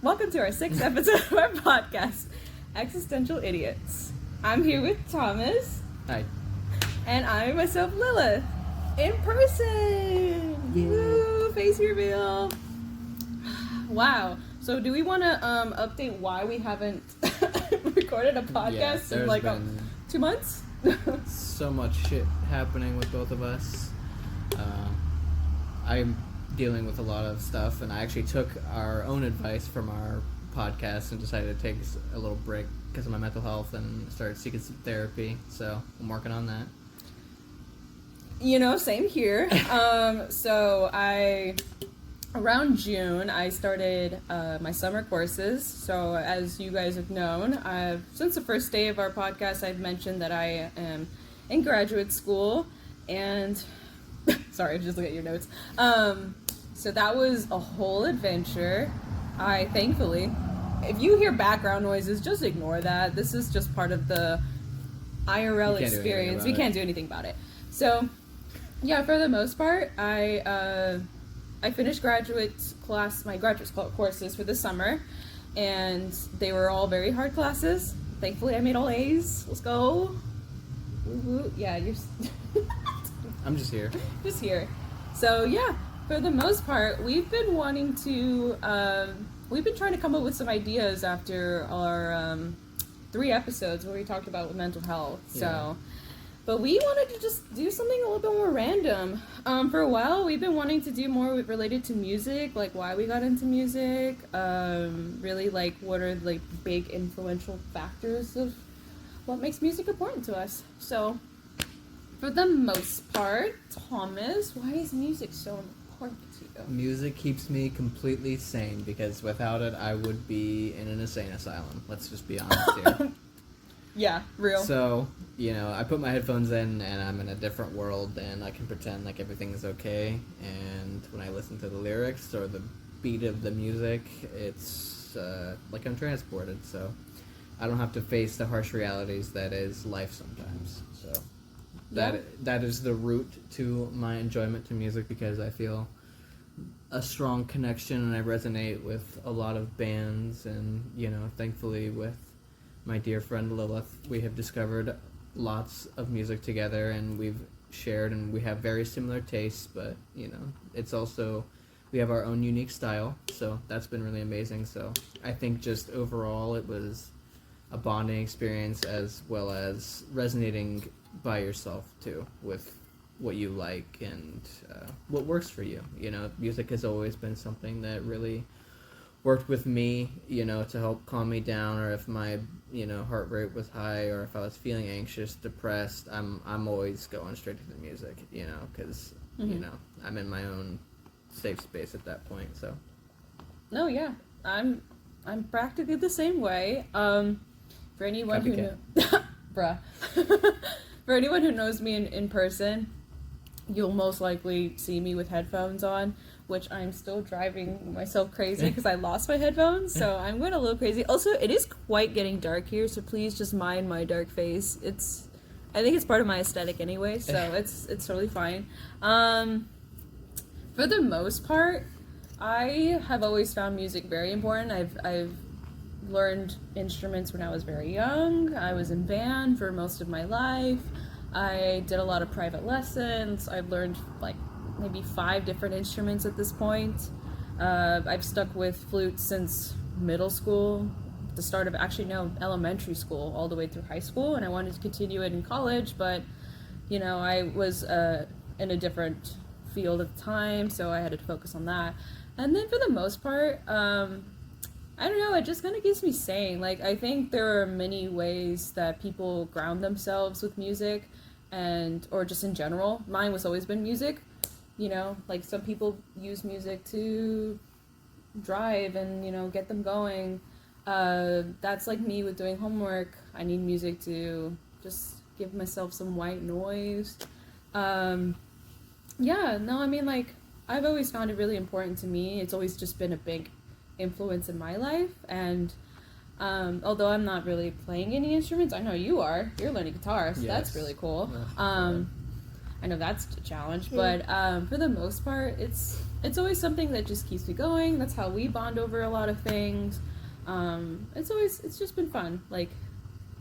Welcome to our 6th episode of our podcast, Existential Idiots. I'm here with Thomas. Hi. And I'm myself, Lilith. In person! Yeah. Woo! Face reveal! Wow. So do we want to update why we haven't recorded a podcast in like 2 months? So much shit happening with both of us. I'm dealing with a lot of stuff, and I actually took our own advice from our podcast and decided to take a little break because of my mental health and started seeking some therapy. So I'm working on that. You know, same here. Around June, I started my summer courses. So as you guys have known, since the first day of our podcast, I've mentioned that I am in graduate school, and sorry, just look at your notes. So that was a whole adventure. Thankfully, if you hear background noises, just ignore that. This is just part of the IRL experience. We can't do anything about it. So, yeah, for the most part, I finished my graduate courses for the summer, and they were all very hard classes. Thankfully, I made all A's. Let's go. Woo-hoo. Yeah, you're... I'm just here. Just here. So, yeah, for the most part, we've been wanting to... we've been trying to come up with some ideas after our 3 episodes where we talked about mental health. Yeah. So... But we wanted to just do something a little bit more random. For a while, we've been wanting to do more related to music, like why we got into music, really like what are like big influential factors of what makes music important to us. So, for the most part, Thomas, why is music so important to you? Music keeps me completely sane because without it, I would be in an insane asylum. Let's just be honest here. Yeah, real. So, you know, I put my headphones in and I'm in a different world and I can pretend like everything is okay. And when I listen to the lyrics or the beat of the music, it's like I'm transported. So I don't have to face the harsh realities that is life sometimes. So that is the root to my enjoyment to music because I feel a strong connection and I resonate with a lot of bands and, you know, thankfully with my dear friend Lilith, we have discovered lots of music together and we've shared and we have very similar tastes, but, you know, it's also, we have our own unique style, so that's been really amazing. So I think just overall it was a bonding experience as well as resonating by yourself, too, with what you like and what works for you. You know, music has always been something that really worked with me, you know, to help calm me down, or if my, you know, heart rate was high, or if I was feeling anxious, depressed, I'm always going straight to the music, you know, because, you know, I'm in my own safe space at that point, so. No, yeah, I'm practically the same way. For anyone who for anyone who knows me in person, you'll most likely see me with headphones on, which I'm still driving myself crazy because I lost my headphones, so I'm going a little crazy. Also, it is quite getting dark here, so please just mind my dark face. I think it's part of my aesthetic anyway, so it's totally fine. For the most part, I have always found music very important. I've learned instruments when I was very young. I was in band for most of my life. I did a lot of private lessons. I've learned like maybe 5 different instruments at this point. I've stuck with flute since middle school, the start of elementary school, all the way through high school, and I wanted to continue it in college, but, you know, I was in a different field at the time, so I had to focus on that. And then for the most part, I don't know, it just kind of keeps me sane. Like, I think there are many ways that people ground themselves with music, or just in general. Mine was always been music. You know, like some people use music to drive and, you know, get them going. That's like me with doing homework. I need music to just give myself some white noise. Yeah, no, I mean, like, I've always found it really important to me. It's always just been a big influence in my life. And although I'm not really playing any instruments, I know you are. You're learning guitar, so that's really cool. I know that's a challenge, but for the most part, it's it's always something that just keeps me going. That's how we bond over a lot of things. It's just been fun. Like,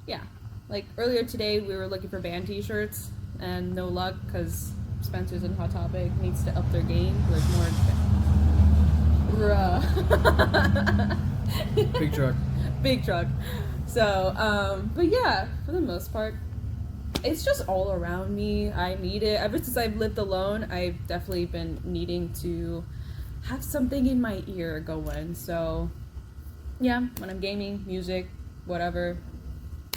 yeah. Like, earlier today, we were looking for band t-shirts, and no luck, because Spencer's and Hot Topic needs to up their game. Like, more... Big truck. Big truck. So, but yeah, for the most part, it's just all around me. I need it. Ever since I've lived alone, I've definitely been needing to have something in my ear going. So, yeah, when I'm gaming, music, whatever,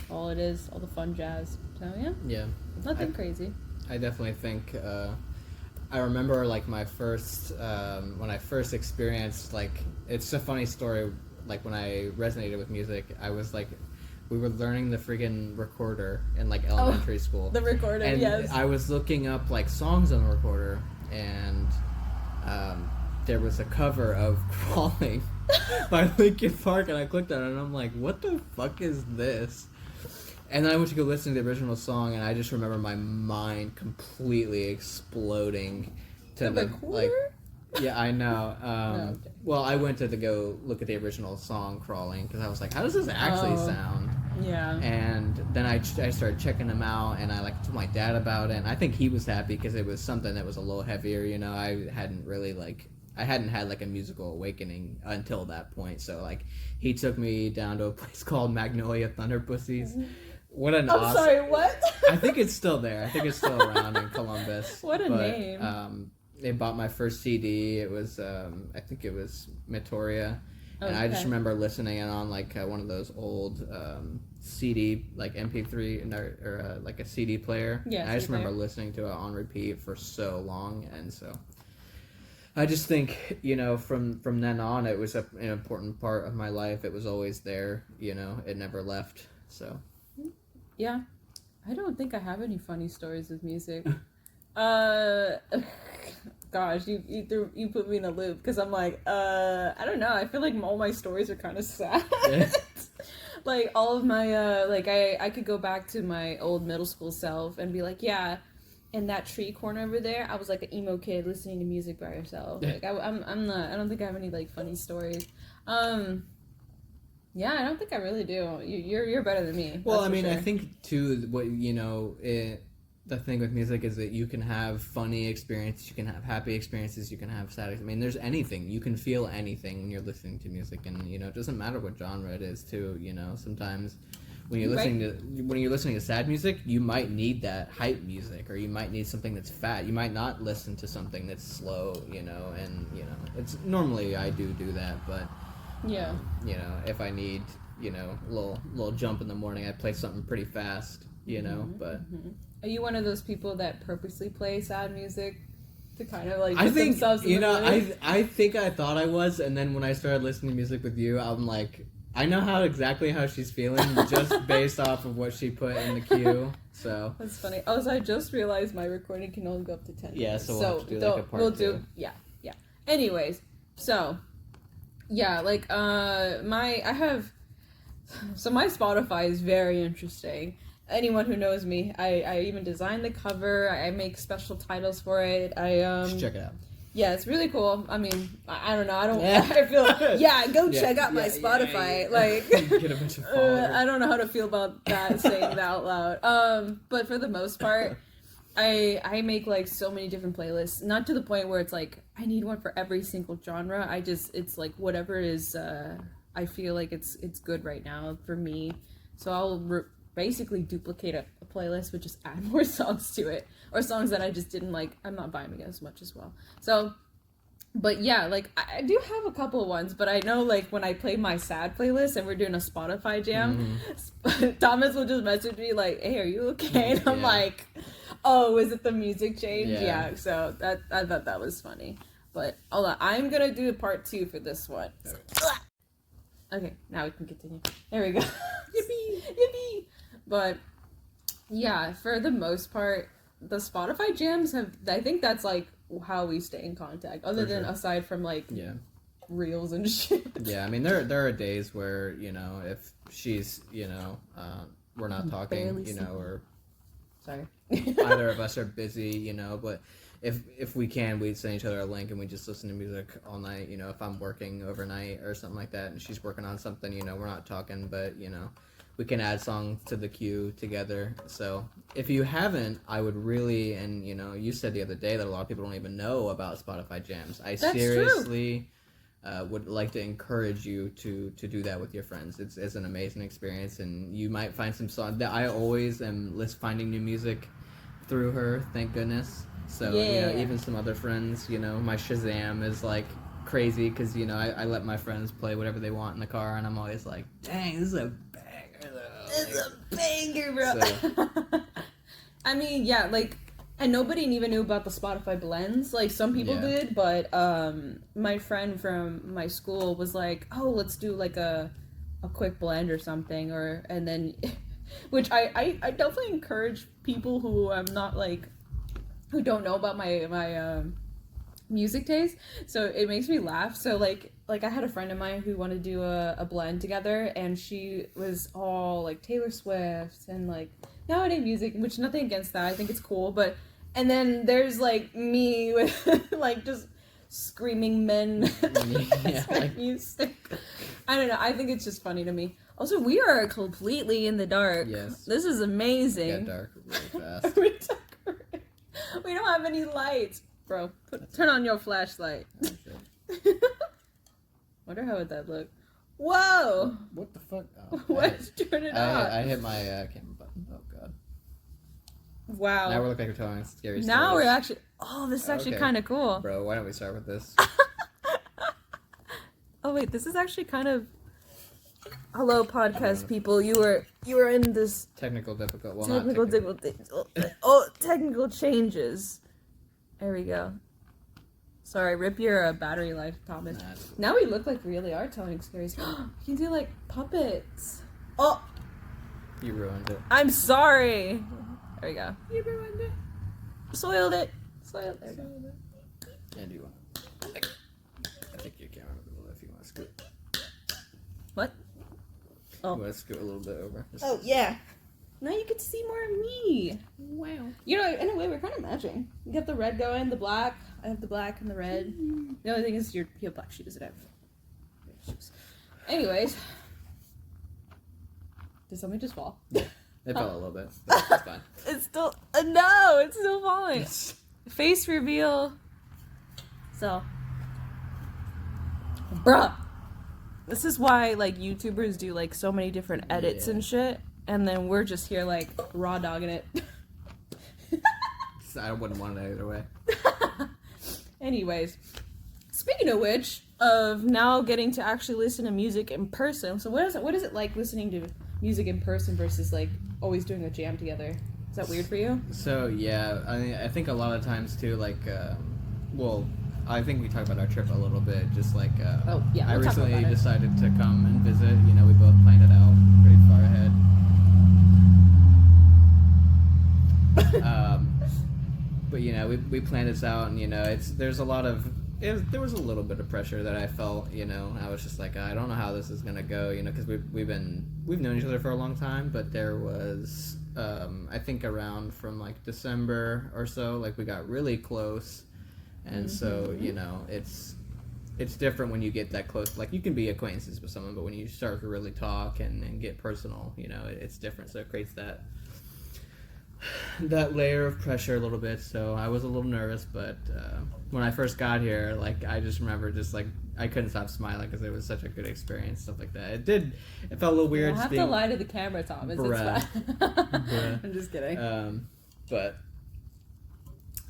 all it is, all the fun jazz. So, yeah. Yeah. Nothing crazy. I definitely think, I remember, like, my first, when I first experienced, like, it's a funny story, like, when I resonated with music, I was, like, we were learning the friggin' recorder in, like, elementary school. The recorder, and yes. I was looking up, like, songs on the recorder, and there was a cover of Crawling by Linkin Park, and I clicked on it, and I'm like, what the fuck is this? And then I went to go listen to the original song, and I just remember my mind completely exploding to The recorder? Yeah, I know. No, okay. Well, I went to go look at the original song, Crawling, because I was like, how does this actually sound? Yeah. And then I started checking them out, and I, like, told my dad about it, and I think he was happy because it was something that was a little heavier, you know. I hadn't had, like, a musical awakening until that point, so, like, he took me down to a place called Magnolia Thunder Pussies. What an I'm sorry, what? I think it's still there. I think it's still around in Columbus. What a name. They bought my first CD. It was, I think it was Matoria. And I just remember listening it on, like, one of those old CD, like, MP3, or like a CD player. Yeah, I just remember listening to it on repeat for so long. And so I just think, you know, from then on, it was an important part of my life. It was always there, you know. It never left, so... Yeah. I don't think I have any funny stories with music. Gosh, you put me in a loop because I'm like, I don't know. I feel like all my stories are kind of sad. Yeah. Like all of my like I could go back to my old middle school self and be like, yeah, in that tree corner over there, I was like an emo kid listening to music by herself. Like I'm not. I don't think I have any like funny stories. Yeah, I don't think I really do. You're better than me. Well, I mean, sure. I think too. What you know, the thing with music is that you can have funny experiences, you can have happy experiences, you can have sad. I mean, there's anything. You can feel anything when you're listening to music, and you know, it doesn't matter what genre it is. Too, you know, sometimes when you're listening to sad music, you might need that hype music, or you might need something that's fat. You might not listen to something that's slow. You know, and you know, it's normally I do that, but. Yeah. You know, if I need, you know, a little jump in the morning, I play something pretty fast, you know, but... Mm-hmm. Are you one of those people that purposely play sad music to kind of, like, I get think, themselves in you the know, mood? I think I thought I was, and then when I started listening to music with you, I'm like, I know exactly how she's feeling, just based off of what she put in the queue, so... That's funny. Also, I just realized my recording can only go up to 10 Yeah, minutes. so we'll have to do, like, a part two. Yeah. Anyways, so... Yeah, like, my Spotify is very interesting. Anyone who knows me, I even designed the cover, I make special titles for it, Just check it out. Yeah, it's really cool. I mean, I don't know, I feel, check out my Spotify, like, Get a bunch of followers. I don't know how to feel about that, saying that out loud, but for the most part, I make like so many different playlists, not to the point where it's like I need one for every single genre. It's like whatever is I feel like it's good right now for me. So I'll basically duplicate a playlist, but just add more songs to it, or songs that I just didn't like. I'm not vibing as much as well. So, but yeah, like I do have a couple ones, but I know like when I play my sad playlist and we're doing a Spotify jam, Thomas will just message me like, "Hey, are you okay?" And I'm like, "Oh, is it the music change?" Yeah. So I thought that was funny. But hold on, I'm gonna do a part 2 for this one. Okay, now we can continue. There we go. Yippee! But yeah, for the most part, the Spotify jams I think that's like how we stay in contact. Other than aside from like reels and shit. Yeah, I mean there are days where, you know, if she's, you know, we're not talking, you know, or sorry. either of us are busy, you know, but if we can, we'd send each other a link and we just listen to music all night. You know, if I'm working overnight or something like that, and she's working on something, you know, we're not talking, but you know, we can add songs to the queue together. So if you haven't, I would really, and you know, you said the other day that a lot of people don't even know about Spotify Jams. That's seriously would like to encourage you to do that with your friends. It's an amazing experience, and you might find some songs that I always am finding new music through her. Thank goodness. So you know, even some other friends, you know, my Shazam is like crazy because you know I let my friends play whatever they want in the car, and I'm always like, dang, this is a banger though. It's a banger, bro. So, I mean, yeah, like, and nobody even knew about the Spotify blends. Like, some people did, but my friend from my school was like, oh, let's do like a quick blend or something, and then, which I definitely encourage people who I'm not like, who don't know about my music taste. So it makes me laugh. So like I had a friend of mine who wanted to do a blend together, and she was all like Taylor Swift and like nowadays music, which nothing against that. I think it's cool, but and then there's like me with like just screaming men like music. I don't know. I think it's just funny to me. Also, we are completely in the dark. Yes. This is amazing. It got dark really fast. We don't have any lights. Bro, turn on your flashlight. Wonder how would that look. Whoa! What the fuck? Oh, Let's turn it on. I hit my camera button. Oh god. Wow. Now we look like we're telling scary stories. Now we're actually... Oh, this is actually kind of cool. Bro, why don't we start with this? Oh wait, this is actually kind of... Hello, podcast people. You were in this... Technical difficult. Well, technical difficulties. Oh, technical changes. There we go. Sorry, rip your battery life, Thomas. Nah, now we look like we really are telling scary stories. You can do like puppets. Oh! You ruined it. I'm sorry. There we go. You ruined it. Soiled it. Soiled it. And you want I think your camera a little if you want to scoot. What? Oh. You want to scoot a little bit over? Oh, yeah. Now you get to see more of me. Wow. You know, in a way, we're kind of matching. You got the red going, the black. I have the black and the red. The only thing is you have black shoes and I have shoes. Anyways. Did something just fall? It fell a little bit, but it's fine. It's still... no! It's still falling. Face reveal. So. Bruh. This is why, like, YouTubers do, like, so many different edits and shit. And then we're just here, like, raw dogging it. I wouldn't want it either way. Anyways, speaking of which, of now getting to actually listen to music in person. So what is it like listening to music in person versus, like, always doing a jam together? Is that weird for you? So, yeah, I think a lot of times, too, like, well, I think we talked about our trip a little bit, just like, oh, yeah, I we'll recently decided to come and visit, you know, we both planned it out pretty far ahead. But you know, we planned this out, and you know, there was a little bit of pressure that I felt. You know, I was just like, I don't know how this is gonna go. You know, because we've known each other for a long time, but there was I think around from like December or so, like we got really close, and so you know, it's different when you get that close. Like you can be acquaintances with someone, but when you start to really talk and get personal, you know, it's different. So it creates that layer of pressure a little bit. So I was a little nervous, but when I first got here, like I just remember just like I couldn't stop smiling because it was such a good experience, stuff like that. It felt a little weird. I have to lie to the camera, Thomas. It's fine. I'm just kidding. But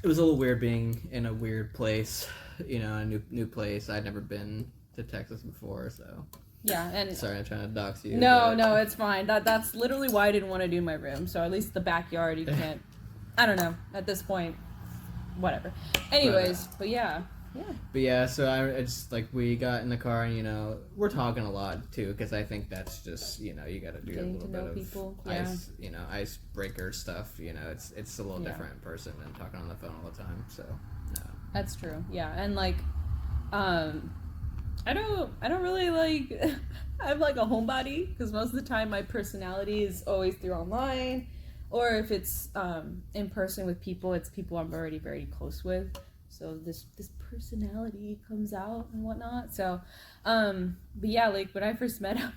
it was a little weird being in a weird place, you know, a new place. I'd never been to Texas before, so. Yeah, and sorry, I'm trying to dox you. No, it's fine. That's literally why I didn't want to do my room. So at least the backyard, you can't. I don't know. At this point, whatever. Anyways, but yeah. But yeah, so I just like we got in the car, and you know we're talking a lot too, because I think that's just you know you got to do a little bit of people. icebreaker stuff. You know, it's a little different in person than talking on the phone all the time. So. That's true. Yeah, and like, I don't really like I'm like a homebody because most of the time my personality is always through online. or if it's in person with people, it's people I'm already very close with. So this personality comes out and whatnot. So, but yeah, like when I first met him,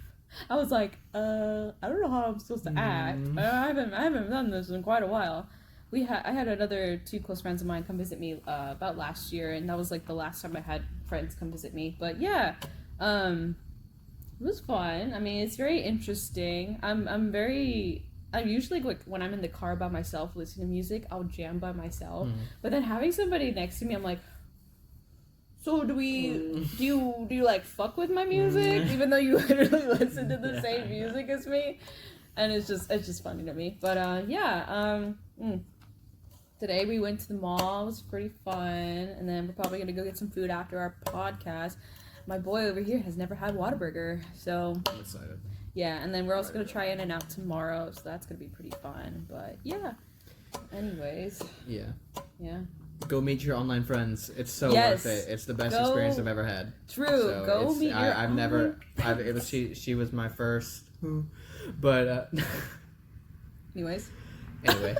I was like, I don't know how I'm supposed to act. I haven't done this in quite a while. I had another two close friends of mine come visit me about last year, and that was like the last time I had friends come visit me. But yeah, it was fun. I mean, it's very interesting. I'm usually like when I'm in the car by myself listening to music, I'll jam by myself. But then having somebody next to me, I'm like, so do you like fuck with my music even though you literally listen to the same music as me? And it's just funny to me. But today we went to the mall. It was pretty fun, and then we're probably gonna go get some food after our podcast. My boy over here has never had Whataburger, so I'm excited. Yeah, and then we're also gonna try In-N-Out tomorrow, so that's gonna be pretty fun. But yeah. Anyways. Yeah. Yeah. Go meet your online friends. It's so worth it. It's the best experience I've ever had. True. So go meet your I've never. It was she was my first. But. Anyways. Anyway.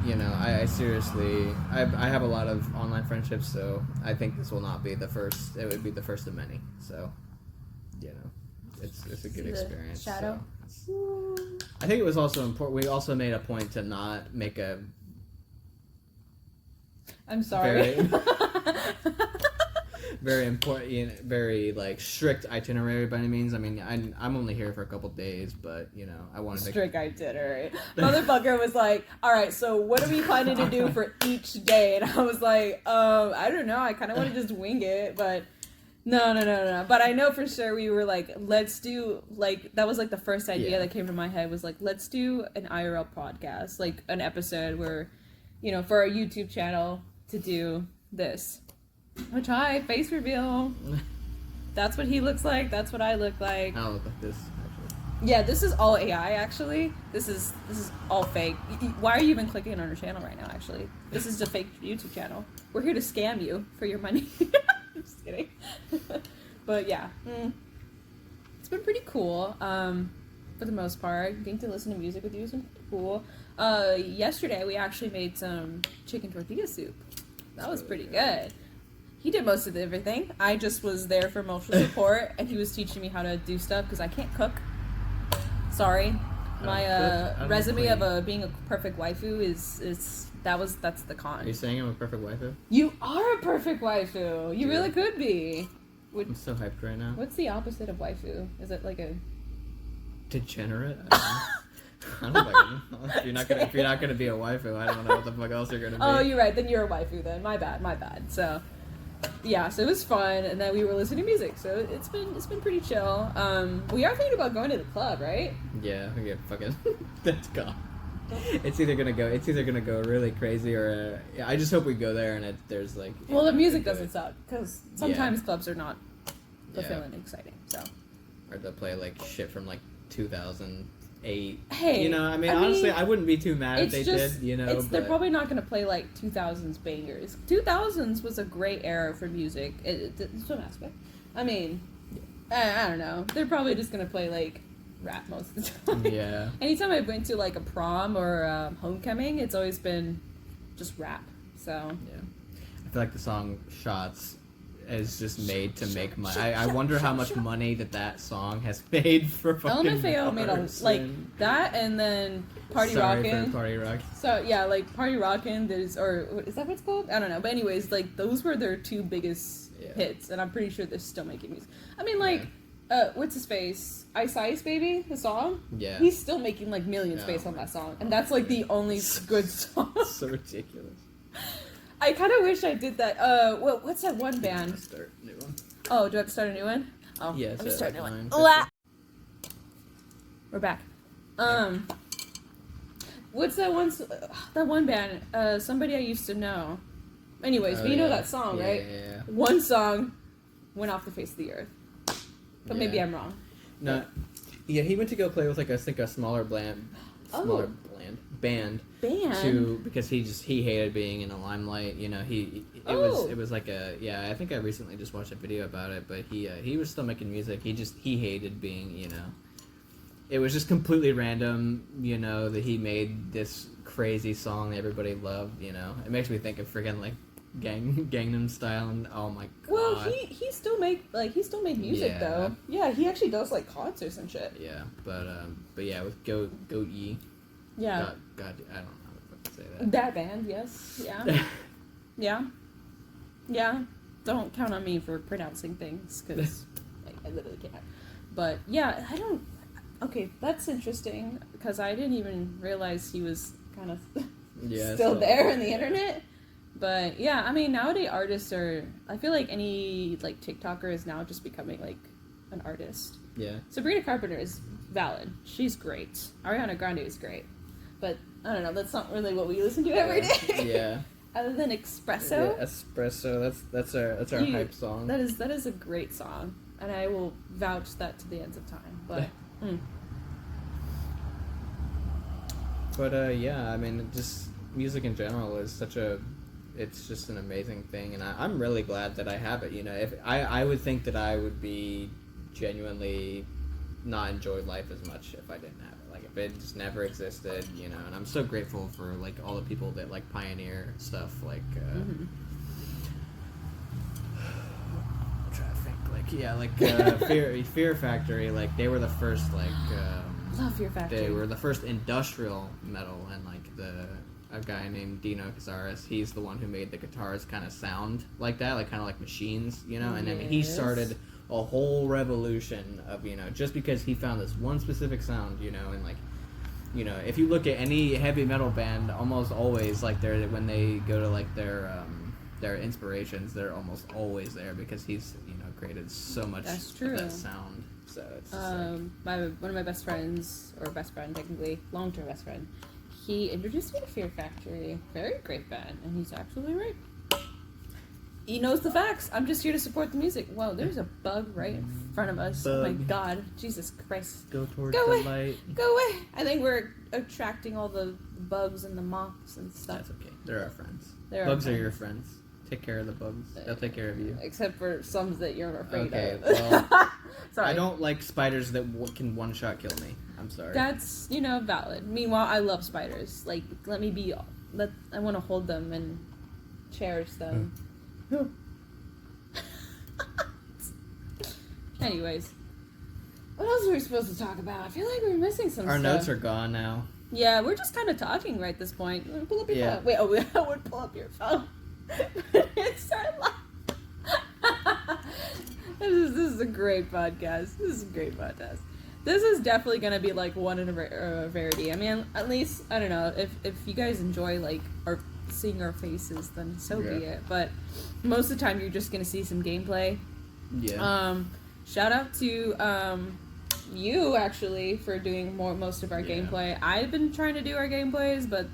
You know, I seriously, I have a lot of online friendships, so I think this will not be the first. It would be the first of many. So, you know, it's a good experience. Shadow. So I think it was also important. We also made a point to not make a. I'm sorry. Very important, very like strict itinerary by any means. I mean, I'm only here for a couple days, but you know, I wanted strict itinerary. Motherfucker was like, "All right, so what are we planning to do for each day?" And I was like, I don't know. I kind of want to just wing it, but no. But I know for sure we were like, let's do like that was like the first idea that came to my head was like, let's do an IRL podcast, like an episode where, you know, for our YouTube channel to do this. Which face reveal. That's what he looks like. That's what I look like. I don't look like this, actually. Yeah, this is all AI. Actually, this is all fake. Why are you even clicking on our channel right now? Actually, this is a fake YouTube channel. We're here to scam you for your money. I'm just kidding. But yeah, it's been pretty cool. For the most part, getting to listen to music with you has been pretty cool. Yesterday we actually made some chicken tortilla soup. That was pretty good. He did most of everything. I just was there for emotional support, and he was teaching me how to do stuff because I can't cook. Sorry, my resume of being a perfect waifu that's the con. Are you saying I'm a perfect waifu? You are a perfect waifu. You really could be. I'm so hyped right now. What's the opposite of waifu? Is it like a degenerate? I don't know. If you're not gonna be a waifu, I don't know what the fuck else you're gonna be. Oh, you're right. Then you're a waifu. Then my bad. So. Yeah, so it was fun, and then we were listening to music, so it's been pretty chill. We are thinking about going to the club, right? Yeah, we get fucking let's go. It's either gonna go really crazy, or I just hope we go there and there's like. Well, the music doesn't suck because sometimes clubs are not fulfilling and exciting. So. Or they'll play like shit from like 2008. Hey, you know, I mean, honestly, I wouldn't be too mad if they did. You know, they're probably not gonna play like 2000s bangers. 2000s was a great era for music. In some aspect. I mean, I don't know. They're probably just gonna play like rap most of the time. Yeah. Anytime I've been to like a prom or homecoming, it's always been just rap. So. Yeah. I feel like the song "Shots" is just made to make money. I wonder how much money that song has made for fucking LMFAO made like that, and then Party Rockin'. Party Rockin'. So yeah, like Party Rockin'. Is that what it's called? I don't know. But anyways, like those were their two biggest hits, and I'm pretty sure they're still making music. I mean, like, what's his face? Ice Ice Baby, the song. Yeah. He's still making like millions based on that song, and that's like the only good song. So ridiculous. I kind of wish I did that. What's that one band? Start a new one. Oh, do I have to start a new one? Oh, yeah. I'm starting a new one. We're back. What's that one? That one band? Somebody I used to know. Anyways, but you know that song, right? Yeah. One song went off the face of the earth. But maybe I'm wrong. No. Yeah, he went to go play with like I think a smaller band. Because he hated being in the limelight. You know, it was like I think I recently just watched a video about it, but he was still making music. He hated being, you know, it was just completely random, you know, that he made this crazy song that everybody loved, you know. It makes me think of freaking like Gangnam Style, and oh my god. Well, he still made music Yeah. though. Yeah, he actually does like concerts and shit. Yeah, but yeah, with Goat Ye. Yeah. God, I don't know how the fuck to say that. That band, yes. Yeah. Yeah. Yeah. Don't count on me for pronouncing things, because I literally can't. But, yeah, okay, that's interesting, because I didn't even realize he was kind of still there in the internet. But, yeah, I mean, nowadays artists I feel like any, like, TikToker is now just becoming, like, an artist. Yeah. Sabrina Carpenter is valid. She's great. Ariana Grande is great. But, I don't know, that's not really what we listen to every day. Yeah. Other than Espresso. Yeah, Espresso. That's our hype song. That is a great song, and I will vouch that to the ends of time. But But yeah, I mean, just music in general is it's just an amazing thing, and I'm really glad that I have it. You know, if I would think that I would be genuinely not enjoy life as much if I didn't have it. Like if it just never existed, you know. And I'm so grateful for like all the people that like pioneer stuff. Like I'm trying to think. Like Fear Factory. Like they were the first like. love Fear Factory. They were the first industrial metal, and like a guy named Dino Cazares, he's the one who made the guitars kind of sound like that, like kind of like machines, you know. And I mean, he started a whole revolution of, you know, just because he found this one specific sound, you know. And like, you know, if you look at any heavy metal band, almost always like when they go to like their inspirations, they're almost always there because he's, you know, created so much of that sound. So it's just one of my best friends, or best friend technically, long-term best friend, he introduced me to Fear Factory. Very great band, and he's absolutely right. He knows the facts. I'm just here to support the music. Whoa, there's a bug right in front of us. Oh my god, Jesus Christ! Go towards the light. Go away! I think we're attracting all the bugs and the moths and stuff. That's okay. They're our friends. Bugs are your friends. Take care of the bugs. They'll take care of you. Except for some that you're afraid of. Well, sorry. I don't like spiders that can one-shot kill me. I'm sorry. That's, you know, valid. Meanwhile, I love spiders. Like, let me be... I want to hold them and cherish them. Anyways. What else were we supposed to talk about? I feel like we're missing some Our stuff. notes are gone now. Yeah, we're just kind of talking right at this point. Pull up your phone. Wait, I would pull up your phone. It's our life. This is a great podcast. This is definitely gonna be like one in a rarity. I mean, at least I don't know if you guys enjoy like seeing our faces, then so be it. But most of the time, you're just gonna see some gameplay. Yeah. Shout out to you actually for doing most of our gameplay. I've been trying to do our gameplays, but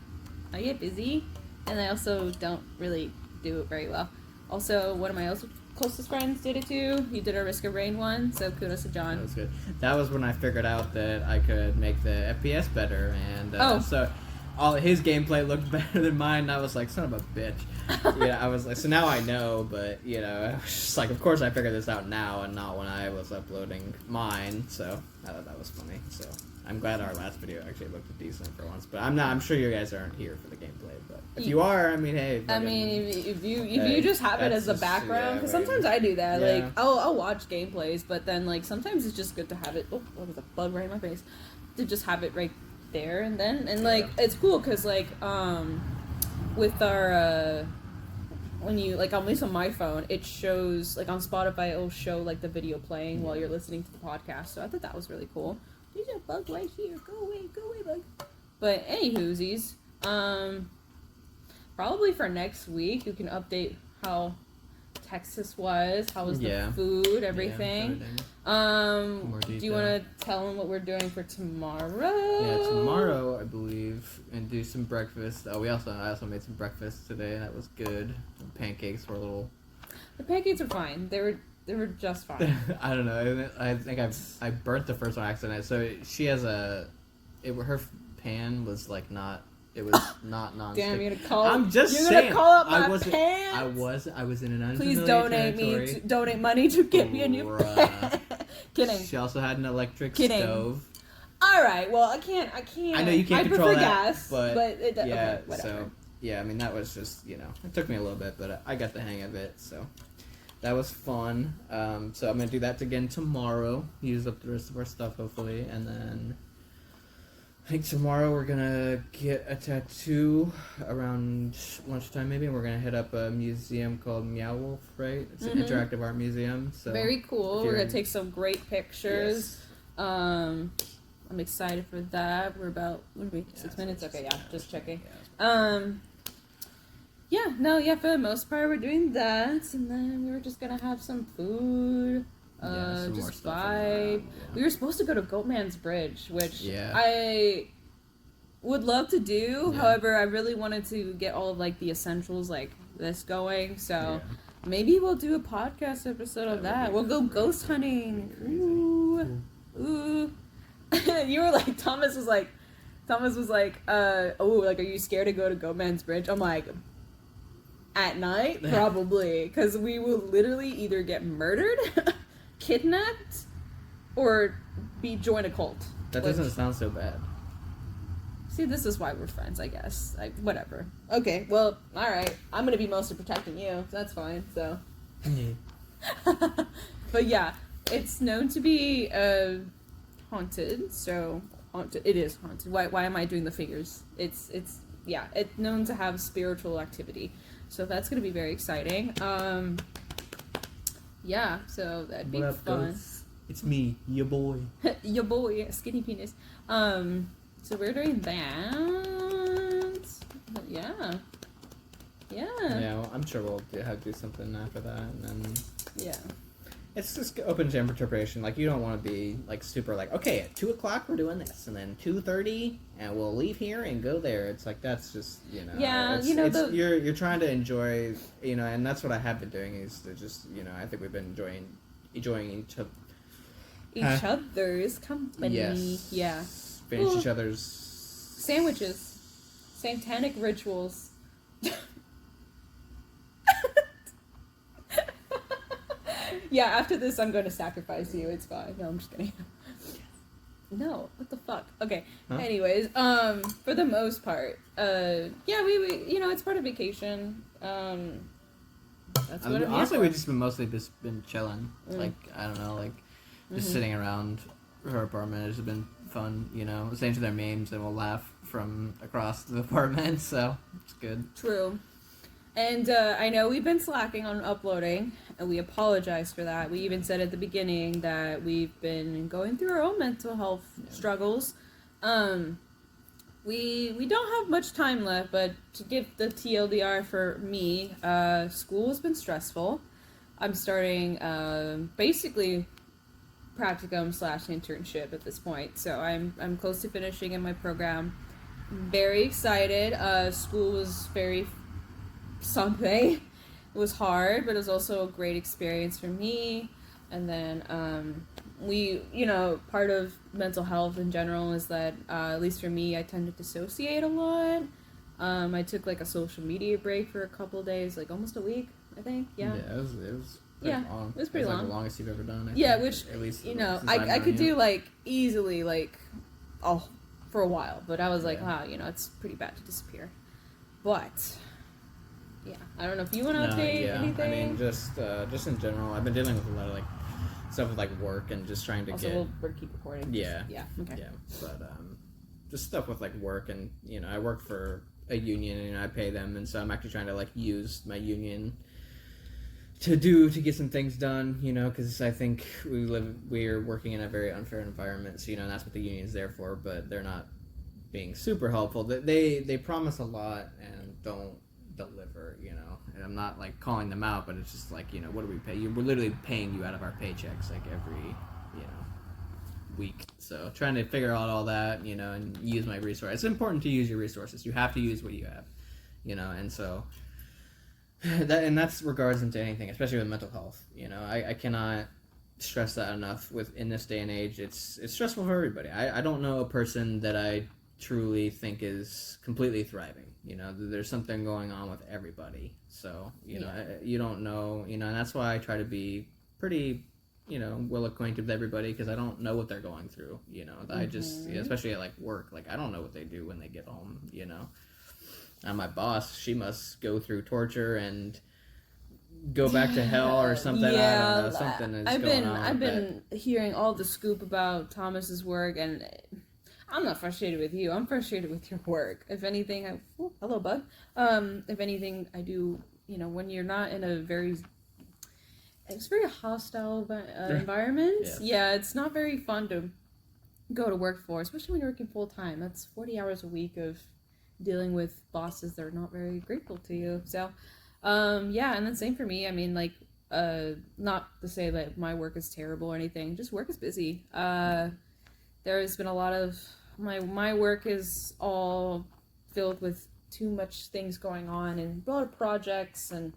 I get busy, and I also don't really do it very well. Also, one of my closest friends did it too. He did a Risk of Rain one, so kudos to John. That was good. That was when I figured out that I could make the FPS better, and so all his gameplay looked better than mine, and I was like, son of a bitch. Yeah, I was like, so now I know, but, you know, I was just like, of course I figured this out now and not when I was uploading mine, so I thought that was funny. So I'm glad our last video actually looked decent for once, but I'm sure you guys aren't here for the gameplay, but if you are, I mean, hey. I mean, if you just have it as a background, because sometimes I do that, like, I'll watch gameplays, but then, like, sometimes it's just good to have it, what was a bug right in my face, to just have it right there and then, and, like, it's cool, because, like, with our, when you, like, at least on my phone, it shows, like, on Spotify, it'll show, like, the video playing while you're listening to the podcast, so I thought that was really cool. There's a bug right here, go away, bug. But, anywhoosies, probably for next week, you can update how Texas was, how was the food, everything. Do you want to tell them what we're doing for tomorrow? Yeah, tomorrow, I believe, and do some breakfast. I also made some breakfast today, and that was good. The pancakes were a little... The pancakes were fine. They were just fine. I don't know. I think I burnt the first one accidentally. So she has her pan was like not... It was not non-stick. Damn, you're gonna call. I'm just saying. You're gonna call up my pants. I was in an unfamiliar Please territory. donate money to get me a new pan. Kidding. She also had an electric stove. All right. Well, I can't. I know you can't control prefer that, gas, but it does. yeah. Okay, whatever. So yeah, I mean that was just it took me a little bit, but I got the hang of it. So that was fun. So I'm gonna do that again tomorrow. Use up the rest of our stuff hopefully, and then I think tomorrow we're gonna get a tattoo around lunchtime maybe, and we're gonna hit up a museum called Meow Wolf, right? It's an interactive art museum. So very cool. We're gonna take some great pictures. Yes. I'm excited for that. We're about 6 minutes. Okay, yeah, just checking. For the most part we're doing that, and then we were just gonna have some food. Some more just stuff vibe. around, yeah. We were supposed to go to Goatman's Bridge, which Yeah. I would love to do. Yeah. However, I really wanted to get all of like the essentials like this going. So Yeah. maybe we'll do a podcast episode of that. We'll go ghost hunting. Ooh. You were like, Thomas was like, are you scared to go to Goatman's Bridge? I'm like, at night? Probably. Because we will literally either get murdered, kidnapped, or join a cult. That doesn't sound so bad. See, this is why we're friends, I guess. Whatever. Okay, well, alright. I'm gonna be mostly protecting you, so that's fine, so. But yeah, it's known to be, haunted, so it is haunted. Why am I doing the figures? It's known to have spiritual activity, so that's gonna be very exciting. So that'd be fun. It's me, your boy. Your boy, skinny penis. So we're doing that. Yeah. Well, I'm sure we'll do something after that, and then Yeah. it's just open to interpretation. Like, you don't want to be like super like, okay, at 2:00 we're doing this, and then 2:30 and we'll leave here and go there. It's like, that's just Yeah, you're trying to enjoy, and that's what I have been doing, is to just I think we've been enjoying each other's company. Yes. Yeah. Finish each other's sandwiches, satanic rituals. Yeah, after this, I'm going to sacrifice you. It's fine. No, I'm just kidding. No, what the fuck? Okay. Huh? Anyways, for the most part, we it's part of vacation. That's what I'm honestly, here we've just been chilling. Like, I don't know, like just sitting around her apartment. It's been fun, listening to their memes, and we'll laugh from across the apartment. So it's good. True. And I know we've been slacking on uploading, and we apologize for that. We even said at the beginning that we've been going through our own mental health struggles. We don't have much time left, but to give the TLDR for me, school has been stressful. I'm starting basically practicum / internship at this point, so I'm close to finishing in my program. Very excited. School was very something. It was hard, but it was also a great experience for me. And then part of mental health in general is that at least for me, I tend to dissociate a lot. I took like a social media break for a couple of days, like almost a week, I think. Yeah, it was long. It was pretty long. Like the longest you've ever done. I think, which at least I could do like easily for a while, but I was like, wow, it's pretty bad to disappear. But yeah, I don't know if you want to update anything. I mean, just in general, I've been dealing with a lot of like stuff with like work and just trying to we'll keep recording. Yeah. Okay. Yeah, but just stuff with like work, and I work for a union and I pay them, and so I'm actually trying to like use my union to get some things done, because I think we're working in a very unfair environment, so and that's what the union's there for, but they're not being super helpful. They promise a lot and don't deliver, and I'm not like calling them out, but it's just like, what do we pay you? We're literally paying you out of our paychecks like every week. So trying to figure out all that, and use my resources. It's important to use your resources. You have to use what you have, and so that's regards into anything, especially with mental health. I cannot stress that enough. In this day and age, it's stressful for everybody. I don't know a person that I truly think is completely thriving. There's something going on with everybody. So you don't know. And that's why I try to be pretty well acquainted with everybody because I don't know what they're going through. I just, especially at like work, like I don't know what they do when they get home. And my boss, she must go through torture and go back to hell or something. Yeah, I don't know. Something is going on. I've been hearing all the scoop about Thomas's work, and I'm not frustrated with you. I'm frustrated with your work. If anything, hello, bug. If anything, I do. When you're not in it's very hostile environment. Yes. Yeah, it's not very fun to go to work for, especially when you're working full time. That's 40 hours a week of dealing with bosses that are not very grateful to you. So, yeah, and then same for me. I mean, like, not to say that my work is terrible or anything. Just work is busy. There's been a lot of my work is all filled with too much things going on and a lot of projects, and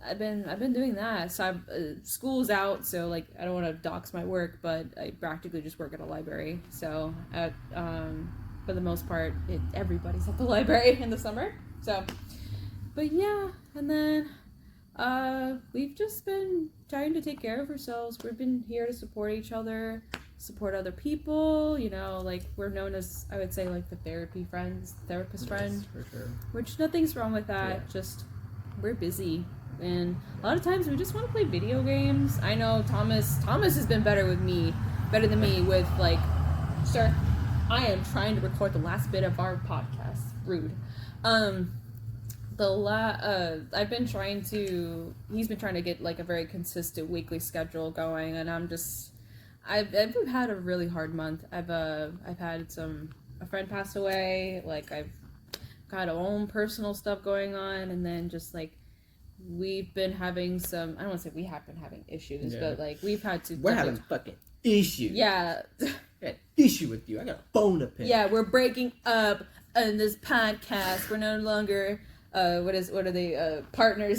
I've been doing that. So school's out, so like I don't want to dox my work, but I practically just work at a library. So for the most part, everybody's at the library in the summer. So, but yeah, and then we've just been trying to take care of ourselves. We've been here to support each other, support other people. Like we're known as, I would say, like the therapist friend. For sure. Which nothing's wrong with that. Yeah. Just we're busy. And a lot of times we just want to play video games. I know Thomas has been better than me with like, sir, I am trying to record the last bit of our podcast. Rude. I've been trying to, he's been trying to get like a very consistent weekly schedule going, and I've had a really hard month. I've had a friend pass away, like I've got our own personal stuff going on, and then just like we've been having some, I don't want to say we have been having issues, but like we're having fucking issues. Yeah. I got an issue with you. I got a bone to pick. Yeah, we're breaking up in this podcast. We're no longer partners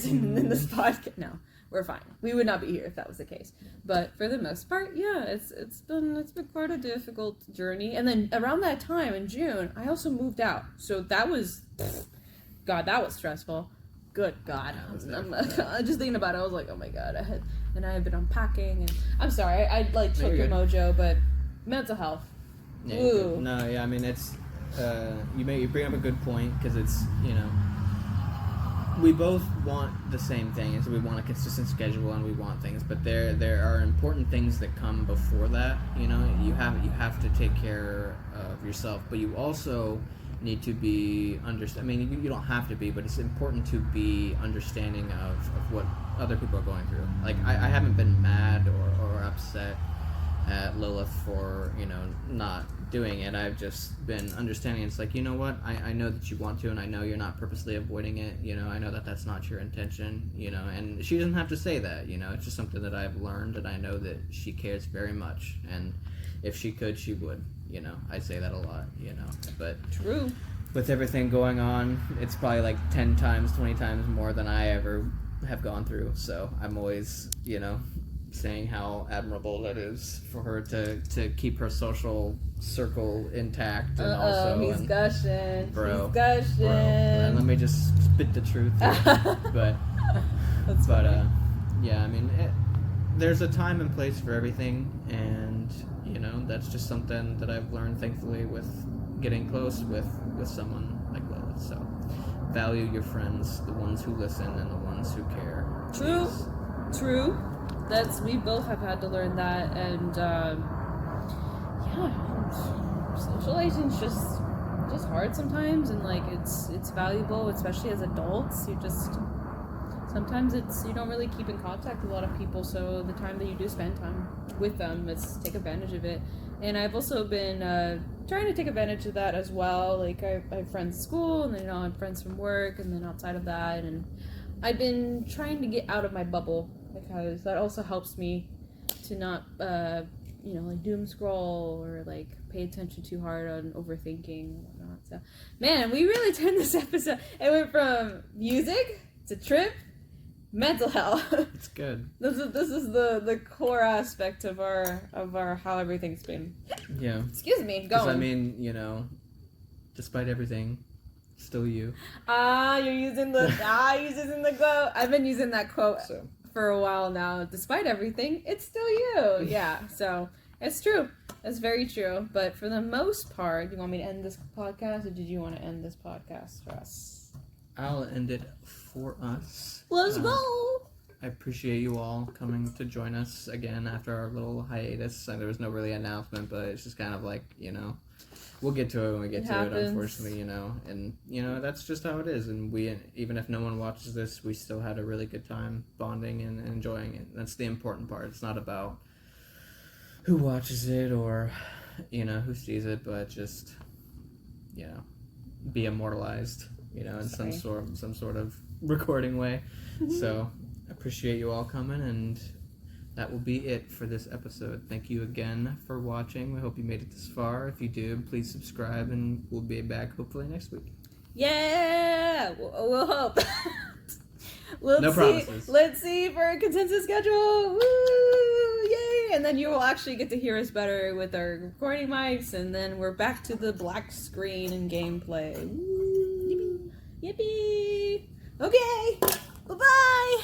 in this podcast. No, we're fine. We would not be here if that was the case. But for the most part, yeah, it's been quite a difficult journey. And then around that time in June, I also moved out. So that was that was stressful. Good God. I'm just thinking about it, I was like, oh my God, I had been unpacking, and I'm sorry, I like took your mojo, but mental health. Yeah, ooh. No, yeah, I mean, it's, you bring up a good point, because it's, we both want the same thing, is we want a consistent schedule and we want things, but there are important things that come before that. You have to take care of yourself, but you also need to be I mean, you don't have to be, but it's important to be understanding of what other people are going through. Like I haven't been mad or upset at Lilith for not doing it. I've just been understanding. It's like, you know what, I know that you want to, and I know you're not purposely avoiding it. I know that that's not your intention. And she doesn't have to say that. It's just something that I've learned, and I know that she cares very much, and if she could, she would. I say that a lot, but True. With everything going on, it's probably like 10 times, 20 times more than I ever have gone through. So I'm always, saying how admirable that is for her to keep her social circle intact. And also, he's gushing. Bro. He's gushing. Bro. And let me just spit the truth here. Yeah, I mean, there's a time and place for everything, and that's just something that I've learned, thankfully, with getting close with someone like Lilith. So value your friends, the ones who listen and the ones who care. True. We both have had to learn that, and socialization's just hard sometimes, and like it's valuable, especially as adults. Sometimes you don't really keep in contact with a lot of people, so the time that you do spend time with them, let's take advantage of it. And I've also been trying to take advantage of that as well. Like I have friends at school, and then I have friends from work, and then outside of that, and I've been trying to get out of my bubble, because that also helps me to not like doom scroll or like pay attention too hard on overthinking and whatnot. So man, we really turned this episode. It went from music to trip, mental health. It's good. This is the core aspect of our how everything's been. Yeah. Excuse me, going. I mean, despite everything, still you. You're using the quote. I've been using that quote for a while now. Despite everything, it's still you. Yeah, so it's true. It's very true. But for the most part, do you want me to end this podcast, or did you want to end this podcast for us? I'll end it for us. Let's go! I appreciate you all coming to join us again after our little hiatus. And there was no really announcement, but it's just kind of like, you know, we'll get to it when we get to it, unfortunately, you know. And, you know, that's just how it is. And we, even if no one watches this, we still had a really good time bonding and enjoying it. That's the important part. It's not about who watches it or, you know, who sees it, but just, you know, be immortalized, you know, in some sort of recording way. So appreciate you all coming, and that will be it for this episode. Thank you again for watching. We hope you made it this far. If you do, please subscribe, and we'll be back hopefully next week. Yeah, we'll hope. No promises. Let's see for a consensus schedule. Woo! Yay! And then you will actually get to hear us better with our recording mics, and then we're back to the black screen and gameplay. Woo! Yippee! Yippee! Okay. Bye-bye.